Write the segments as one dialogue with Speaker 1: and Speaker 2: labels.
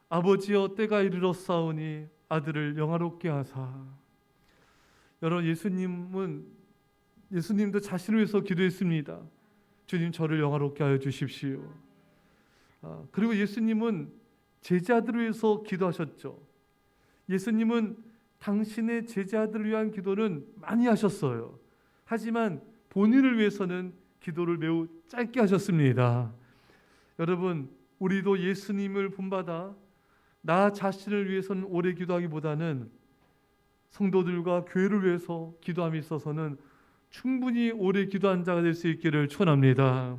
Speaker 1: 아버지여 때가 이르렀사오니 아들을 영화롭게 하사. 여러분, 예수님도 자신을 위해서 기도했습니다. 주님, 저를 영화롭게 하여 주십시오. 그리고 예수님은 제자들을 위해서 기도하셨죠. 예수님은 당신의 제자들을 위한 기도는 많이 하셨어요. 하지만 본인을 위해서는 기도를 매우 짧게 하셨습니다. 여러분, 우리도 예수님을 본받아 나 자신을 위해서는 오래 기도하기보다는 성도들과 교회를 위해서 기도함에 있어서는 충분히 오래 기도한 자가 될 수 있기를 축원합니다.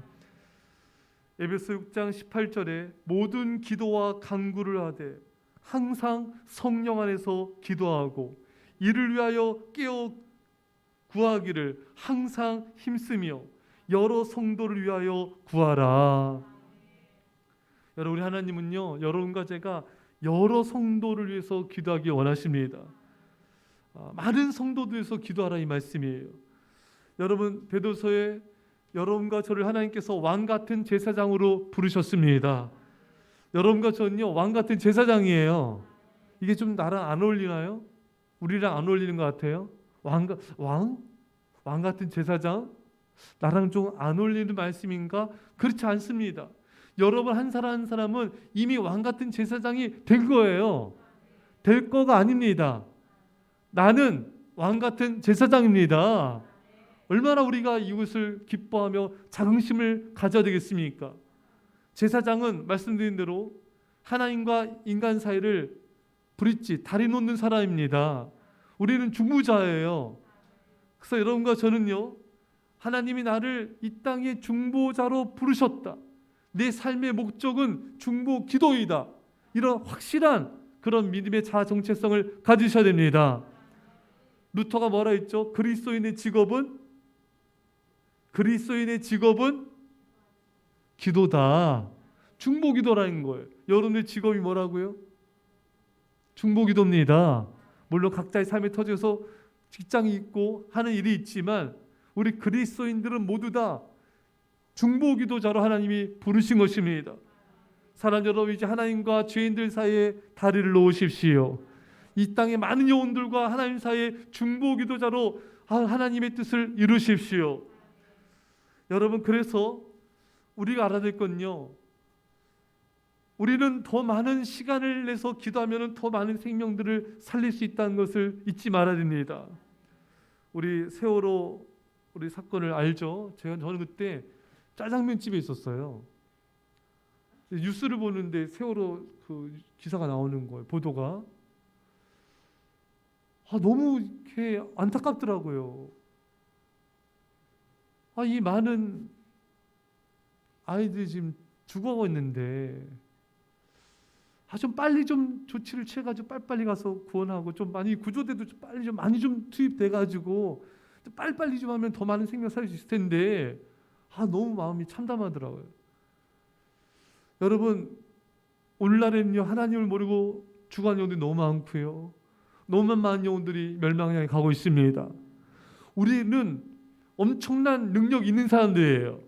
Speaker 1: 에베소 6장 18절에 모든 기도와 간구를 하되 항상 성령 안에서 기도하고 이를 위하여 깨어 구하기를 항상 힘쓰며 여러 성도를 위하여 구하라. 여러분, 우리 하나님은요, 여러분과 제가 여러 성도를 위해서 기도하기 원하십니다. 많은 성도들 위해서 기도하라, 이 말씀이에요. 여러분, 베드로서에 여러분과 저를 하나님께서 왕 같은 제사장으로 부르셨습니다. 여러분과 저는요, 왕 같은 제사장이에요. 이게 좀 나랑 안 어울리나요? 우리랑 안 어울리는 것 같아요. 왕 같은 제사장? 나랑 좀 안 어울리는 말씀인가? 그렇지 않습니다. 여러분 한 사람 한 사람은 이미 왕 같은 제사장이 된 거예요. 될 거가 아닙니다. 나는 왕 같은 제사장입니다. 얼마나 우리가 이것을 기뻐하며 자긍심을 가져야 되겠습니까? 제사장은 말씀드린 대로 하나님과 인간 사이를 브릿지, 다리 놓는 사람입니다. 우리는 중보자예요. 그래서 여러분과 저는요, 하나님이 나를 이 땅의 중보자로 부르셨다. 내 삶의 목적은 중보 기도이다. 이런 확실한 그런 믿음의 자아 정체성을 가지셔야 됩니다. 루터가 뭐라 했죠? 그리스도인의 직업은 기도다. 중보 기도라는 거예요. 여러분의 직업이 뭐라고요? 중보 기도입니다. 물론 각자의 삶의 터져서 직장이 있고 하는 일이 있지만 우리 그리스도인들은 모두 다 중보 기도자로 하나님이 부르신 것입니다. 사랑하는 여러분, 이제 하나님과 죄인들 사이에 다리를 놓으십시오. 이 땅의 많은 영혼들과 하나님 사이에 중보 기도자로 하나님의 뜻을 이루십시오. 여러분, 그래서 우리가 알아야 될 건요, 우리는 더 많은 시간을 내서 기도하면 더 많은 생명들을 살릴 수 있다는 것을 잊지 말아야 됩니다. 우리 세월호 우리 사건을 알죠? 저는 그때 짜장면 집에 있었어요. 뉴스를 보는데 세월호 그 기사가 나오는 거예요. 보도가. 너무 이렇게 안타깝더라고요. 이 많은 아이들이 지금 죽어가고 있는데 좀 빨리 좀 조치를 취해가지고 빨리빨리 가서 구원하고 좀 많이 구조대도 좀 빨리 좀 많이 좀 투입돼가지고 빨리빨리 좀 하면 더 많은 생명 살릴 수 있을 텐데 너무 마음이 참담하더라고요. 여러분, 오늘날에는요, 하나님을 모르고 죽어가는 영혼들이 너무 많고요, 너무 많은 영혼들이 멸망을 향해 가고 있습니다. 우리는 엄청난 능력 있는 사람들이에요.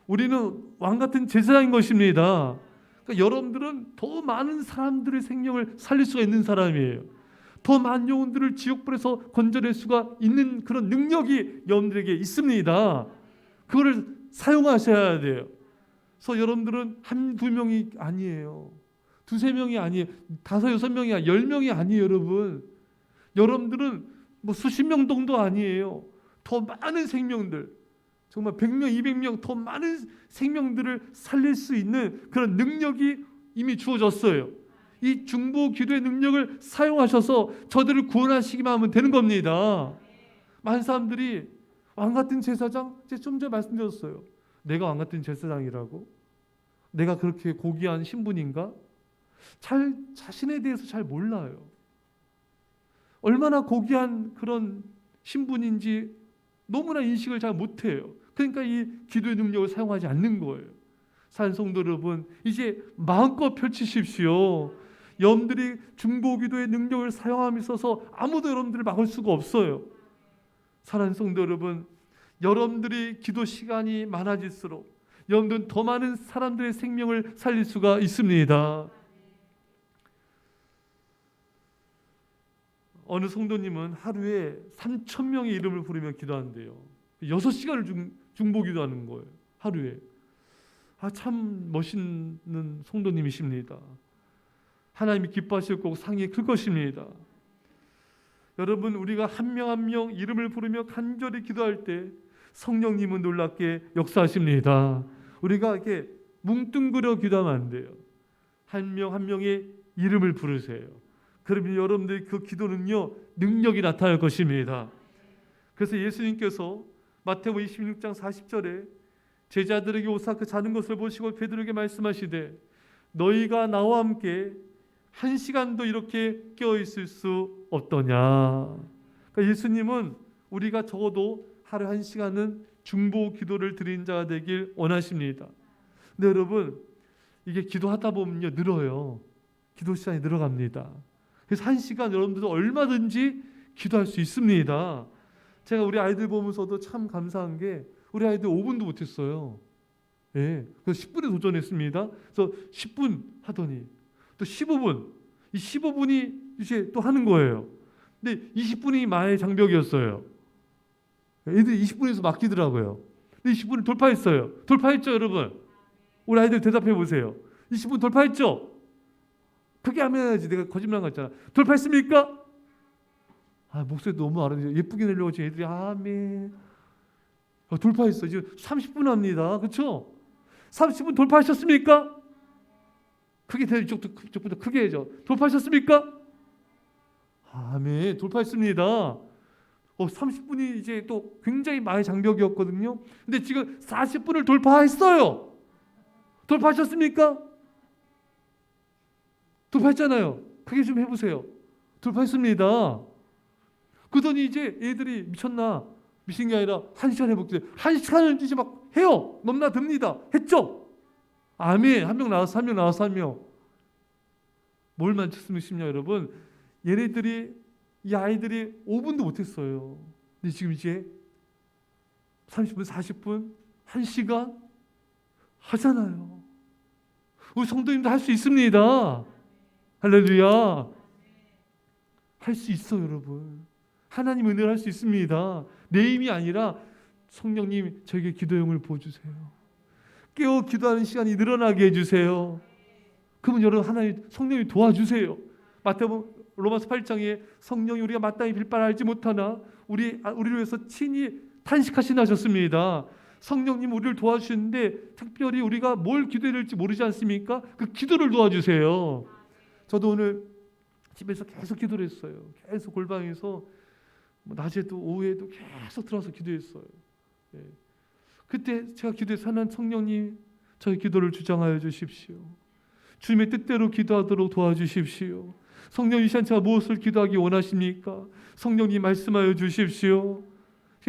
Speaker 1: 우리는 왕같은 제사장인 것입니다. 그러니까 여러분들은 더 많은 사람들의 생명을 살릴 수가 있는 사람이에요. 더 많은 영혼들을 지옥불에서 건져낼 수가 있는 그런 능력이 여러분들에게 있습니다. 그거를 사용하셔야 돼요. 그래서 여러분들은 한두 명이 아니에요. 두세 명이 아니에요. 5, 6명이 아니에요. 10명이 아니에요, 여러분. 여러분들은 수십 명 정도 아니에요. 더 많은 생명들, 정말 100명, 200명 더 많은 생명들을 살릴 수 있는 그런 능력이 이미 주어졌어요. 이 중보 기도의 능력을 사용하셔서 저들을 구원하시기만 하면 되는 겁니다. 많은 사람들이 왕같은 제사장, 제가 좀 전에 말씀드렸어요. 내가 왕같은 제사장이라고? 내가 그렇게 고귀한 신분인가? 자신에 대해서 잘 몰라요. 얼마나 고귀한 그런 신분인지 너무나 인식을 잘 못해요. 그러니까 이 기도의 능력을 사용하지 않는 거예요. 사랑하는 성도 여러분, 이제 마음껏 펼치십시오. 여러분들이 중보 기도의 능력을 사용함에 있어서 아무도 여러분들을 막을 수가 없어요. 사랑하는 성도 여러분, 여러분들이 기도 시간이 많아질수록, 여러분들은 더 많은 사람들의 생명을 살릴 수가 있습니다. 어느 성도님은 하루에 3,000명의 이름을 부르며 기도한대요. 6시간을 중보기도하는 거예요. 하루에. 참 멋있는 성도님이십니다. 하나님이 기뻐하실 거고 상이 클 것입니다. 여러분, 우리가 한 명 한 명 이름을 부르며 간절히 기도할 때 성령님은 놀랍게 역사하십니다. 우리가 이렇게 뭉뚱그려 기도하면 안 돼요. 한 명 한 명의 이름을 부르세요. 그러면 여러분들의 그 기도는요, 능력이 나타날 것입니다. 그래서 예수님께서 마태복음 26장 40절에 제자들에게 오사 그 자는 것을 보시고 베드로에게 말씀하시되 너희가 나와 함께 1시간도 이렇게 깨어있을 수 없더냐. 그러니까 예수님은 우리가 적어도 하루 1시간은 중보 기도를 드린 자가 되길 원하십니다. 근데 여러분, 이게 기도하다 보면요, 늘어요. 기도 시간이 늘어갑니다. 그래서 1시간 여러분들도 얼마든지 기도할 수 있습니다. 제가 우리 아이들 보면서도 참 감사한 게 우리 아이들 5분도 못했어요. 예, 그래서 10분에 도전했습니다. 그래서 10분 하더니 또 15분, 이 15분이 이제 또 하는 거예요. 근데 20분이 마의 장벽이었어요. 애들이 20분에서 맡기더라고요. 근데 20분을 돌파했어요. 돌파했죠, 여러분? 우리 아이들 대답해 보세요. 20분 돌파했죠? 크게 하면 해야지. 내가 거짓말 같잖아. 돌파했습니까? 목소리 너무 알아요. 예쁘게 내려고 지금 애들이 아멘. 돌파했어. 지금 30분 합니다. 그렇죠? 30분 돌파하셨습니까? 크게 대 이쪽부터 크게 해줘. 돌파하셨습니까? 아멘. 돌파했습니다. 30분이 이제 또 굉장히 많은 장벽이었거든요. 근데 지금 40분을 돌파했어요. 돌파하셨습니까? 돌파했잖아요. 크게 좀 해보세요. 돌파했습니다. 그러더니 이제 애들이 미쳤나? 미친 게 아니라 1시간 해볼게요. 1시간을 이제 막 해요. 넘나듭니다. 했죠? 아멘. 한 명 나와서 한 명. 뭘 말씀이시냐 여러분? 이 아이들이 5분도 못했어요. 근데 지금 이제 30분, 40분, 1시간 하잖아요. 우리 성도님도 할 수 있습니다. 할렐루야. 할 수 있어요, 여러분. 하나님 은혜를 할 수 있습니다. 내 힘이 아니라 성령님 저에게 기도용을 부어주세요. 깨어 기도하는 시간이 늘어나게 해주세요. 그러면 여러분 하나님 성령이 도와주세요. 마태복음 로마서 8장에 성령이 우리가 마땅히 빌바를 알지 못하나 우리를 위해서 친히 탄식하시나 하셨습니다. 성령님 우리를 도와주시는데 특별히 우리가 뭘 기도해야 될지 모르지 않습니까? 그 기도를 도와주세요. 저도 오늘 집에서 계속 기도를 했어요. 계속 골방에서 낮에도 오후에도 계속 들어서 기도했어요. 예. 그때 제가 기도해서 하나님 성령님 저희 기도를 주장하여 주십시오. 주님의 뜻대로 기도하도록 도와주십시오. 성령 이 시간 제가 무엇을 기도하기 원하십니까? 성령님 말씀하여 주십시오.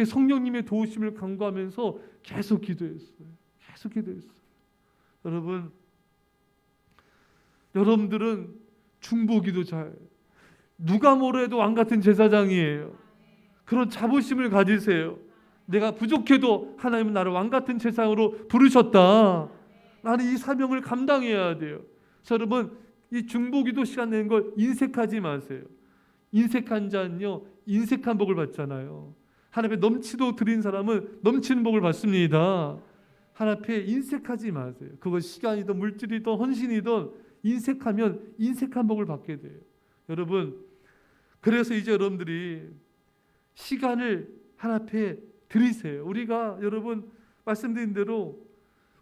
Speaker 1: 성령님의 도우심을 간구하면서 계속 기도했어요. 계속 기도했어요. 여러분들은 중보기도 잘 누가 뭐래도 왕같은 제사장이에요. 그런 자부심을 가지세요. 내가 부족해도 하나님은 나를 왕같은 제사장으로 부르셨다. 나는 이 사명을 감당해야 돼요. 여러분 이 중보기도 시간 내는 걸 인색하지 마세요. 인색한 자는요 인색한 복을 받잖아요. 하나님 앞에 넘치도록 드린 사람은 넘치는 복을 받습니다. 하나님 앞에 인색하지 마세요. 그것 시간이든 물질이든 헌신이든 인색하면 인색한 복을 받게 돼요. 여러분 그래서 이제 여러분들이 시간을 하나님 앞에 드리세요. 우리가 여러분 말씀드린 대로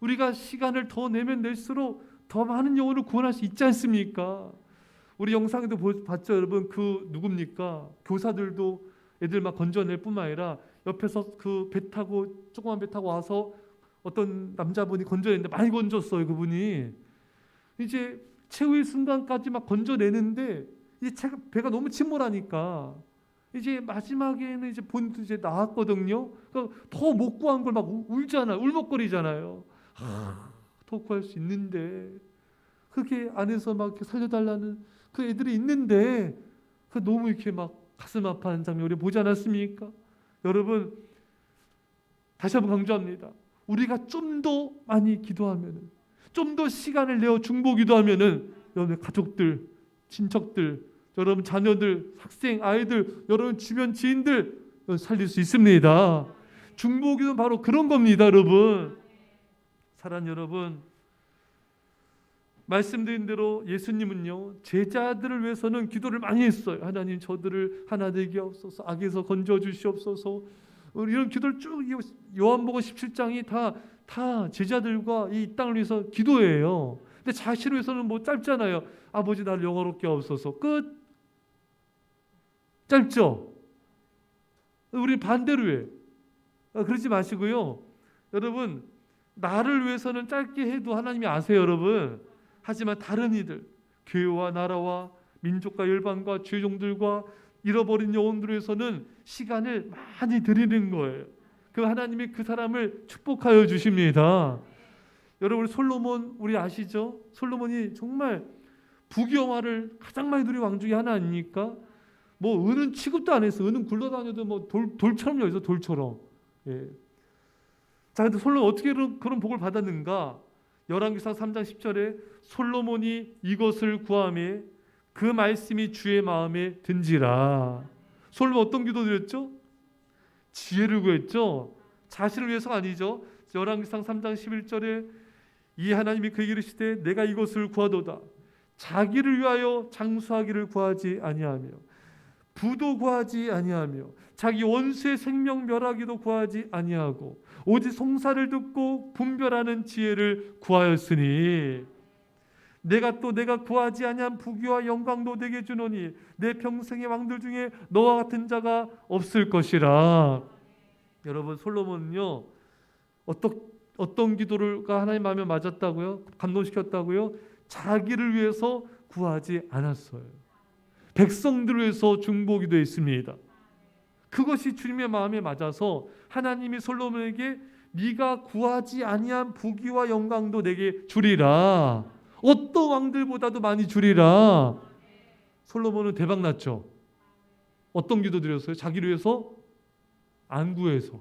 Speaker 1: 우리가 시간을 더 내면 낼수록 더 많은 영혼을 구원할 수 있지 않습니까? 우리 영상에도 봤죠 여러분. 그 누굽니까? 교사들도 애들 막 건져낼 뿐만 아니라 옆에서 그 배 타고 조그만 배 타고 와서 어떤 남자분이 건져냈는데 많이 건졌어요. 그분이 이제 최후의 순간까지 막 건져내는데 이제 배가 너무 침몰하니까 이제 마지막에는 이제 본인도 이제 나왔거든요. 그러니까 더 못 구한 걸 막 울잖아요. 울먹거리잖아요. 더 구할 수 있는데 그렇게 안에서 막 이렇게 살려달라는 그 애들이 있는데 그 너무 이렇게 막 가슴 아파하는 장면 우리 보지 않았습니까? 여러분 다시 한번 강조합니다. 우리가 좀 더 많이 기도하면은, 좀 더 시간을 내어 중보 기도하면은 여러분의 가족들, 친척들, 여러분 자녀들, 학생, 아이들, 여러분 주변 지인들 살릴 수 있습니다. 중보 기도는 바로 그런 겁니다, 여러분. 사랑하는 여러분, 말씀드린 대로 예수님은요, 제자들을 위해서는 기도를 많이 했어요. 하나님, 저들을 하나 되게 하옵소서, 악에서 건져 주시옵소서. 이런 기도를 쭉, 요한복음 17장이 다 제자들과 이 땅을 위해서 기도해요. 근데 자신을 위해서는 뭐 짧잖아요. 아버지, 나를 영화롭게 하옵소서. 끝. 짧죠? 우리 반대로 해. 그러지 마시고요. 여러분, 나를 위해서는 짧게 해도 하나님이 아세요, 여러분. 하지만 다른 이들, 교회와 나라와 민족과 열방과 죄종들과 잃어버린 영혼들을 위해서는 시간을 많이 드리는 거예요. 그 하나님이 그 사람을 축복하여 주십니다. 여러분, 솔로몬 우리 아시죠? 솔로몬이 정말 부귀영화를 가장 많이 누린 왕 중에 하나 아닙니까? 뭐 은은 취급도 안 했어. 은은 굴러다녀도 뭐 돌처럼 여기서 돌처럼. 예. 자, 근데 솔로몬 어떻게 그런 복을 받았는가? 열왕기상 3장 10절에 솔로몬이 이것을 구하매 그 말씀이 주의 마음에 든지라. 솔로몬 어떤 기도 드렸죠? 지혜를 구했죠. 자신을 위해서가 아니죠. 열왕기상 3장 11절에 이 하나님이 그에게 이르시되 내가 이것을 구하도다. 자기를 위하여 장수하기를 구하지 아니하며 부도 구하지 아니하며 자기 원수의 생명 멸하기도 구하지 아니하고 오직 송사를 듣고 분별하는 지혜를 구하였으니 내가 구하지 아니한 부귀와 영광도 내게 주노니 내 평생의 왕들 중에 너와 같은 자가 없을 것이라. 여러분, 솔로몬은요, 어떤 기도가 하나님 마음에 맞았다고요? 감동시켰다고요? 자기를 위해서 구하지 않았어요. 백성들을 위해서 중보기도했습니다. 그것이 주님의 마음에 맞아서 하나님이 솔로몬에게 네가 구하지 아니한 부귀와 영광도 내게 주리라. 어떤 왕들보다도 많이 주리라. 솔로몬은 대박 났죠. 어떤 기도 드렸어요? 자기를 위해서 안 구해서,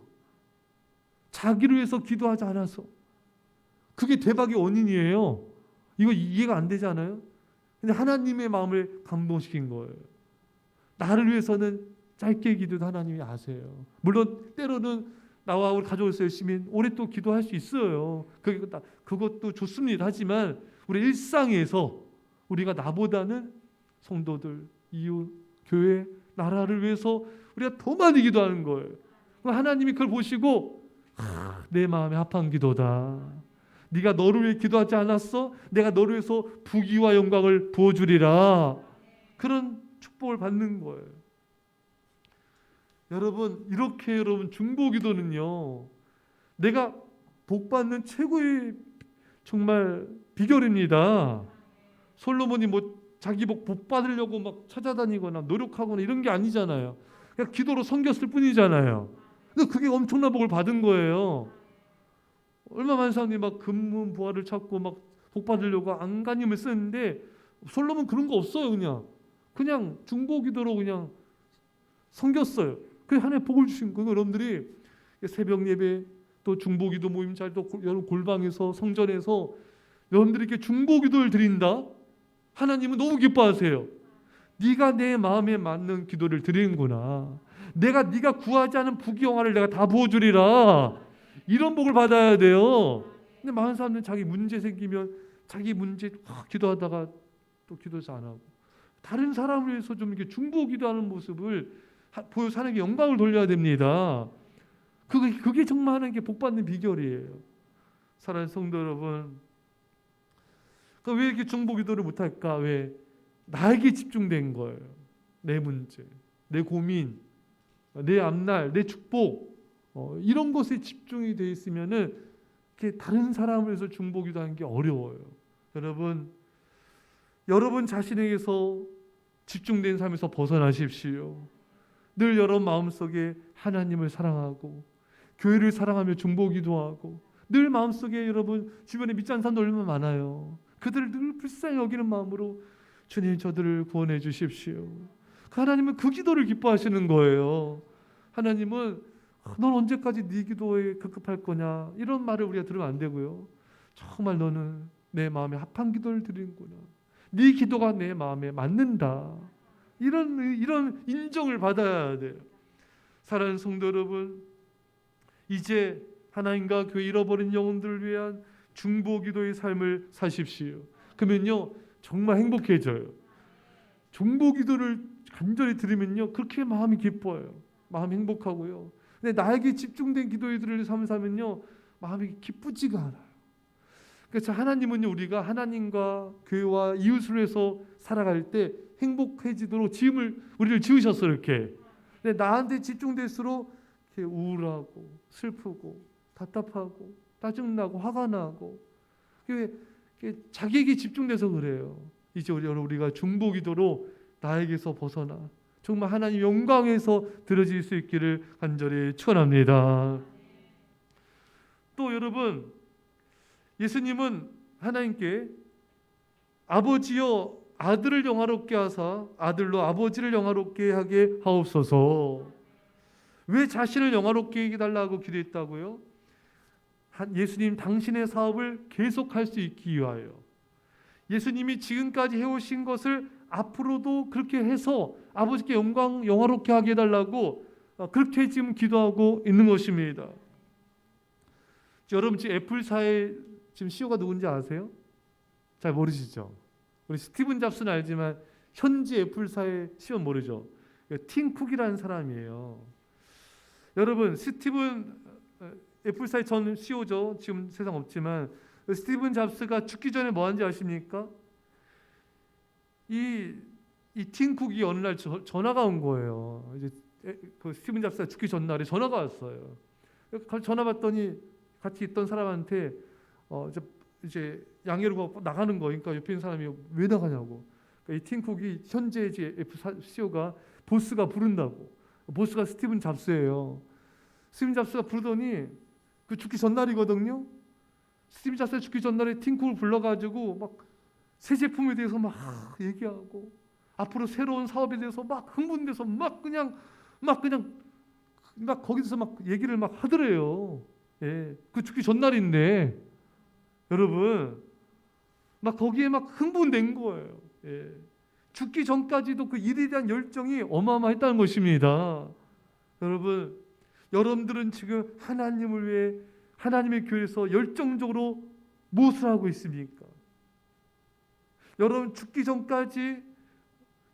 Speaker 1: 자기를 위해서 기도하지 않아서. 그게 대박의 원인이에요. 이거 이해가 안 되지 않아요? 근데 하나님의 마음을 감동시킨 거예요. 나를 위해서는 짧게 기도도 하나님이 아세요. 물론 때로는 나와 우리 가족에서 열심히 오래 또 기도할 수 있어요. 그것도 좋습니다. 하지만 우리 일상에서 우리가 나보다는 성도들, 이웃, 교회, 나라를 위해서 우리가 더 많이 기도하는 거예요. 하나님이 그걸 보시고 내 마음에 합한 기도다. 네가 너를 위해 기도하지 않았어? 내가 너를 위해서 부귀와 영광을 부어주리라. 그런 축복을 받는 거예요. 여러분, 이렇게 여러분 중보기도는요, 내가 복받는 최고의 정말 비결입니다. 솔로몬이 뭐 자기 복 받으려고 막 찾아다니거나 노력하거나 이런 게 아니잖아요. 그냥 기도로 섬겼을 뿐이잖아요. 근데 그게 엄청난 복을 받은 거예요. 얼마 많은 사람들이 막 금문 부활을 찾고 막 복 받으려고 안간힘을 쓰는데 솔로몬 그런 거 없어요. 그냥 중보기도로 그냥 섬겼어요. 그래서 하나님 복을 주신 거예요. 여러분들이 새벽 예배 또 중보기도 모임 잘 또 여러분 골방에서 성전에서 여러분들이 이렇게 중보기도를 드린다. 하나님은 너무 기뻐하세요. 네가 내 마음에 맞는 기도를 드리는구나. 네가 구하지 않은 부귀영화를 내가 다 부어주리라. 이런 복을 받아야 돼요. 근데 많은 사람들은 자기 문제 생기면 자기 문제 기도하다가 또 기도해서 안 하고 다른 사람을 위해서 좀 이렇게 중보기도하는 모습을 보여서 하나님께 영광을 돌려야 됩니다. 그게 정말 하나님께 복 받는 비결이에요. 사랑하는 성도 여러분, 왜 이렇게 중보기도를 못할까? 왜? 나에게 집중된 거예요. 내 문제, 내 고민, 내 앞날, 내 축복, 이런 것에 집중이 되어 있으면은 이렇게 다른 사람을 위해서 중보기도하는 게 어려워요. 여러분 자신에게서 집중된 삶에서 벗어나십시오. 늘 여러분 마음속에 하나님을 사랑하고 교회를 사랑하며 중보기도하고 늘 마음속에 여러분 주변에 믿지 않는 사람들 얼마나 많아요. 그들을 늘 불쌍히 여기는 마음으로 주님 저들을 구원해 주십시오. 하나님은 그 기도를 기뻐하시는 거예요. 하나님은 넌 언제까지 네 기도에 급급할 거냐, 이런 말을 우리가 들으면 안 되고요. 정말 너는 내 마음에 합한 기도를 드리는구나, 네 기도가 내 마음에 맞는다, 이런 인정을 받아야 돼요. 사랑하는 성도 여러분, 이제 하나님과 교회 잃어버린 영혼들을 위한 중보 기도의 삶을 사십시오. 그러면요 정말 행복해져요. 중보 기도를 간절히 드리면요 그렇게 마음이 기뻐요. 마음이 행복하고요. 근데 나에게 집중된 기도들을 삼으면요 마음이 기쁘지가 않아요. 그래서 하나님은요, 우리가 하나님과 교회와 이웃을 위해서 살아갈 때 행복해지도록 우리를 지으셨어요. 이렇게. 근데 나한테 집중될수록 이렇게 우울하고 슬프고 답답하고 짜증나고 화가 나고, 자기에게 집중돼서 그래요. 이제 우리가 중보기도로 나에게서 벗어나 정말 하나님 영광에서 드려질 수 있기를 간절히 축원합니다. 또 여러분, 예수님은 하나님께 아버지여 아들을 영화롭게 하사 아들로 아버지를 영화롭게 하게 하옵소서. 왜 자신을 영화롭게 해달라고 기도했다고요? 예수님 당신의 사업을 계속할 수 있기 위하여, 예수님이 지금까지 해오신 것을 앞으로도 그렇게 해서 아버지께 영화롭게 하게 해달라고 그렇게 지금 기도하고 있는 것입니다. 여러분, 지금 애플사의 지금 CEO가 누군지 아세요? 잘 모르시죠? 우리 스티븐 잡스는 알지만 현지 애플사의 CEO는 모르죠. 팀 쿡이라는 사람이에요. 여러분, 애플사의 전 CEO죠. 지금 세상 없지만 스티븐 잡스가 죽기 전에 뭐 하는지 아십니까? 이 팀 쿡이 어느 날 전화가 온 거예요. 이제 그 스티븐 잡스가 죽기 전날에 전화가 왔어요. 전화 받더니 같이 있던 사람한테 이제 양해를 나가는 거. 그러니까 옆에 있는 사람이 왜 나가냐고. 그러니까 이 팀 쿡이 현재 이제 애플 CEO가 보스가 부른다고. 보스가 스티븐 잡스예요. 스티븐 잡스가 부르더니 그 죽기 전날이거든요. 스티븐 잡스가 죽기 전날에 팀 쿡을 불러가지고 막 새 제품에 대해서 막 얘기하고 앞으로 새로운 사업에 대해서 막 흥분돼서 막 거기서 막 얘기를 막 하더래요. 예, 그 죽기 전날인데 여러분 막 거기에 막 흥분된 거예요. 예, 죽기 전까지도 그 일에 대한 열정이 어마어마했다는 것입니다. 여러분들은 지금 하나님을 위해 하나님의 교회에서 열정적으로 무엇을 하고 있습니까? 여러분, 죽기 전까지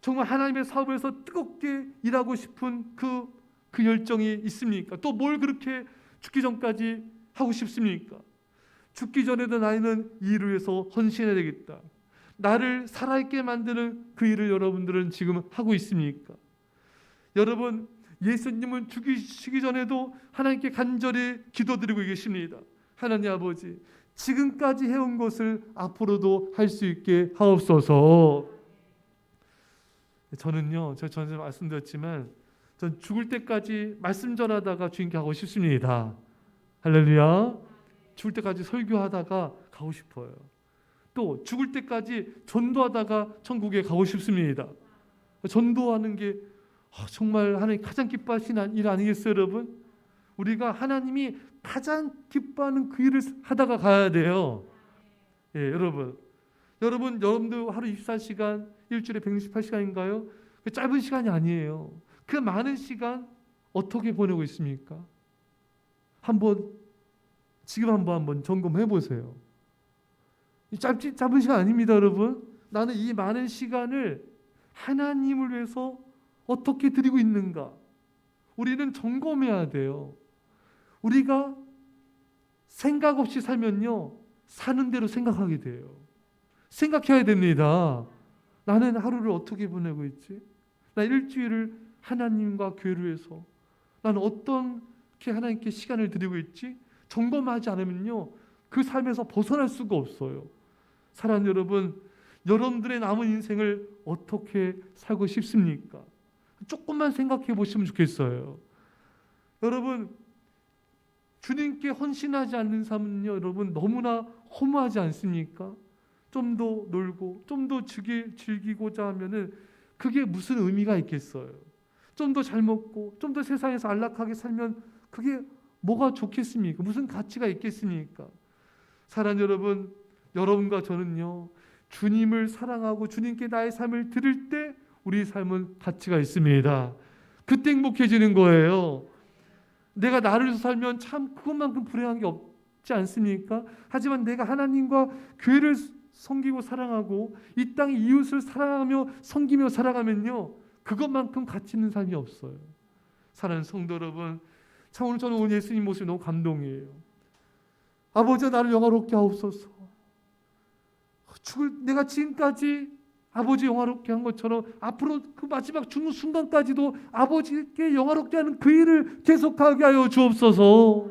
Speaker 1: 정말 하나님의 사업을 해서 뜨겁게 일하고 싶은 그 열정이 있습니까? 또 뭘 그렇게 죽기 전까지 하고 싶습니까? 죽기 전에도 나는 이 일을 위해서 헌신해야 되겠다, 나를 살아있게 만드는 그 일을 여러분들은 지금 하고 있습니까? 여러분, 예수님은 죽으시기 전에도 하나님께 간절히 기도드리고 계십니다. 하나님 아버지, 지금까지 해온 것을 앞으로도 할 수 있게 하옵소서. 저는요, 제가 전에 말씀드렸지만 전 죽을 때까지 말씀 전하다가 주님께 가고 싶습니다. 할렐루야. 죽을 때까지 설교하다가 가고 싶어요. 또 죽을 때까지 전도하다가 천국에 가고 싶습니다. 전도하는 게 정말 하나님 가장 기뻐하시는 일 아니겠어요, 여러분? 우리가 하나님이 가장 기뻐하는 그 일을 하다가 가야 돼요. 예, 여러분도 하루 24시간, 일주일에 168시간인가요? 그 짧은 시간이 아니에요. 그 많은 시간 어떻게 보내고 있습니까? 지금 한번 점검해 보세요. 짧은 시간 아닙니다, 여러분. 나는 이 많은 시간을 하나님을 위해서 어떻게 드리고 있는가? 우리는 점검해야 돼요. 우리가 생각 없이 살면요, 사는 대로 생각하게 돼요. 생각해야 됩니다. 나는 하루를 어떻게 보내고 있지? 나 일주일을 하나님과 교회를 위해서 나는 어떻게 하나님께 시간을 드리고 있지? 점검하지 않으면요, 그 삶에서 벗어날 수가 없어요. 사랑하는 여러분, 여러분들의 남은 인생을 어떻게 살고 싶습니까? 조금만 생각해 보시면 좋겠어요. 여러분, 주님께 헌신하지 않는 삶은요, 여러분 너무나 허무하지 않습니까? 좀 더 놀고 좀 더 즐기고자 하면은 그게 무슨 의미가 있겠어요? 좀 더 잘 먹고 좀 더 세상에서 안락하게 살면 그게 뭐가 좋겠습니까? 무슨 가치가 있겠습니까? 사랑하는 여러분, 여러분과 저는요, 주님을 사랑하고 주님께 나의 삶을 드릴 때 우리 삶은 가치가 있습니다. 그때 행복해지는 거예요. 내가 나를 위해서 살면 참 그것만큼 불행한 게 없지 않습니까? 하지만 내가 하나님과 교회를 섬기고 사랑하고 이 땅의 이웃을 사랑하며 섬기며 살아가면요, 그것만큼 가치 있는 삶이 없어요. 사랑하는 성도 여러분, 참 오늘 저는 예수님 모습이 너무 감동이에요. 아버지가 나를 영화롭게 하옵소서. 내가 지금까지 아버지 영화롭게 한 것처럼 앞으로 그 마지막 죽는 순간까지도 아버지께 영화롭게 하는 그 일을 계속하게 하여 주옵소서.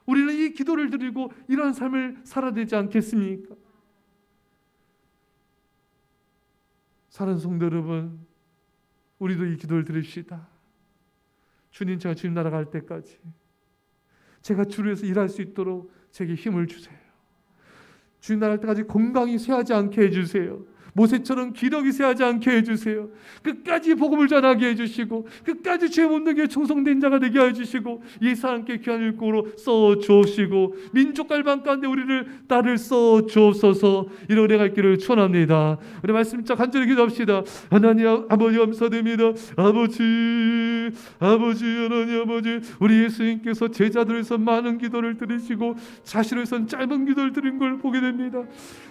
Speaker 1: 우리는 이 기도를 드리고 이런 삶을 살아야 되지 않겠습니까? 사랑하는 성도 여러분, 우리도 이 기도를 드립시다. 주님, 제가 주님 나라 갈 때까지 제가 주를 위해서 일할 수 있도록 제게 힘을 주세요. 주님 나라 갈 때까지 건강이 쇠하지 않게 해주세요. 모세처럼 기력이 쇠하지 않게 해주세요. 끝까지 복음을 전하게 해주시고 끝까지 죄 못 되게 충성된 자가 되게 해주시고 예수 함께 귀한 일꾼으로 써주옵시고 민족 갈망 가운데 나를 써주옵소서. 이런 은혜 갈 길을 축원합니다. 우리 말씀 자 간절히 기도합시다. 하나님 아버지 감사드립니다. 아버지 하나님 아버지, 우리 예수님께서 제자들에서 많은 기도를 드리시고 자신을 위해서는 짧은 기도를 드린 걸 보게 됩니다.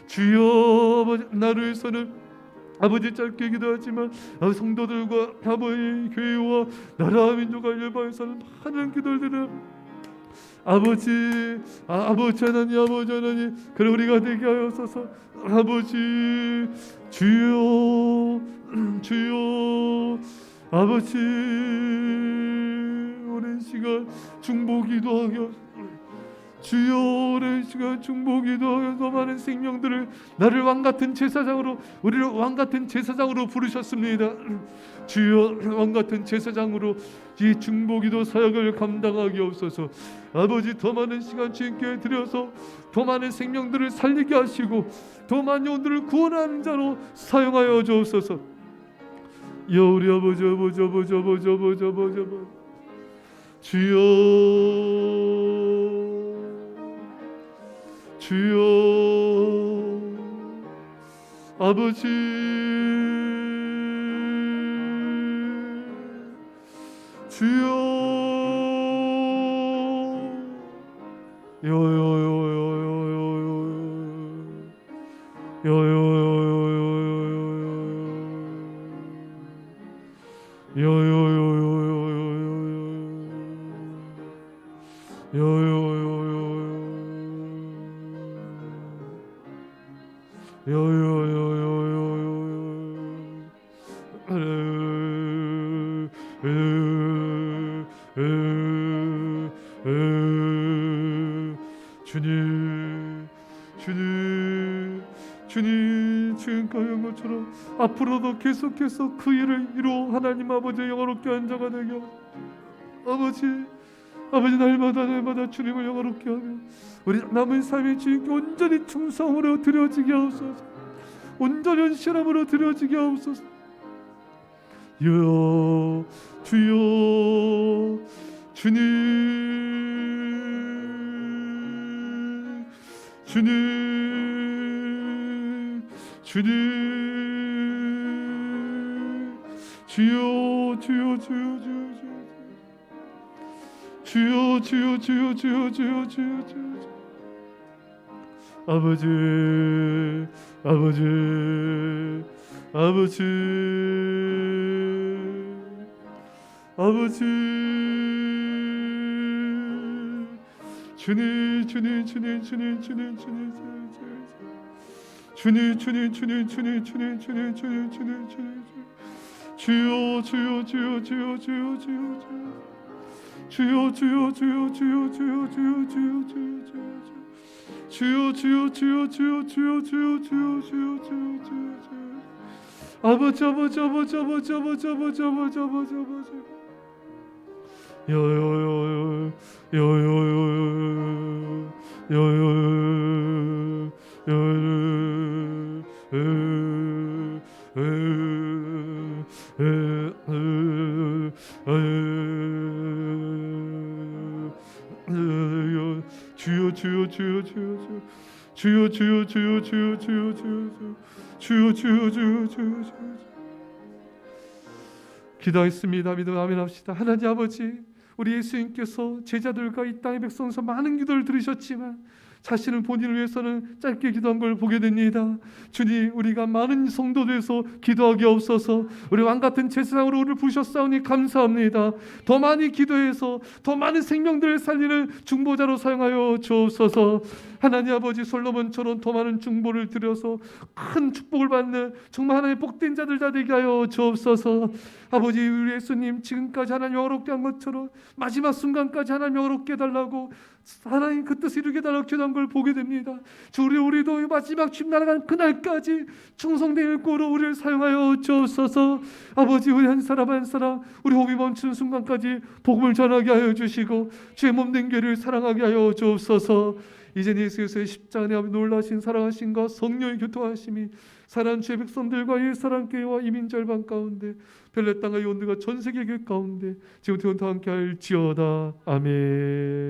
Speaker 1: 주여, 아버지, 나를 위해서는 아버지 짧게 기도하지만 성도들과 아버지 교회와 나라 민족과 일반에서는 많은 기도를 드려 아버지 하나님 그래 우리가 되게 하옵소서. 아버지 주여 아버지, 오랜 시간 중보기도 하여 주여, 오랜 시간 중보기도 하여서 많은 생명들을 나를 왕같은 제사장으로, 우리를 왕같은 제사장으로 부르셨습니다. 주여, 왕같은 제사장으로 이 중보기도 사역을 감당하게 없어서 아버지, 더 많은 시간 주님께 드려서 더 많은 생명들을 살리게 하시고 더 많은 영혼들을 구원하는 자로 사용하여 주옵소서. 여 우리 아버지 주여 아버지 주여 주님 지금까지 한 것처럼 앞으로도 계속해서 그 일을 이루어 하나님 아버지의 영화롭게 한 자가 되게 아버지 날마다 주님을 영화롭게 하며 우리 남은 삶의 주님께 온전히 충성으로 드려지게 하옵소서. 온전한 실험으로 드려지게 하옵소서. 주여 아버지 주여 주여 주여 주여 주여 주여 주여 주여 주여 주여 주여 주여 주여 주여 기도하겠습니다. 믿음 아멘 합시다. 하나님 아버지, 우리 예수님께서 제자들과 이 땅의 백성에서 많은 기도를 들으셨지만 자신은 본인을 위해서는 짧게 기도한 걸 보게 됩니다. 주님, 우리가 많은 성도들에서 기도하기 없어서 우리 왕같은 제사장으로 우리를 부르셨사오니 감사합니다. 더 많이 기도해서 더 많은 생명들을 살리는 중보자로 사용하여 주옵소서. 하나님 아버지, 솔로몬처럼 더 많은 중보를 드려서 큰 축복을 받는 정말 하나님의 복된 자들 다 되게 하여 주옵소서. 아버지, 우리 예수님 지금까지 하나님 영어롭게 한 것처럼 마지막 순간까지 하나님 영어롭게 해달라고 하나님 그 뜻을 이루게 해달라고 기도한 걸 보게 됩니다. 주, 우리도 마지막 집 날아간 그날까지 충성된 꼴로 우리를 사용하여 주옵소서. 아버지, 우리 한 사람 한 사람 우리 호흡이 멈추는 순간까지 복음을 전하게 하여 주시고 주의 몸된 교회를 사랑하게 하여 주옵소서. 이제 예수의 십자가의 앞에 놀라신 사랑하심과 성령의 교통하심이 사랑하는 주의 백성들과 옛사랑교회와 이민절반 가운데 별내 땅과 이온들과 전세계 교회 가운데 지금부터 함께 할지어다. 아멘.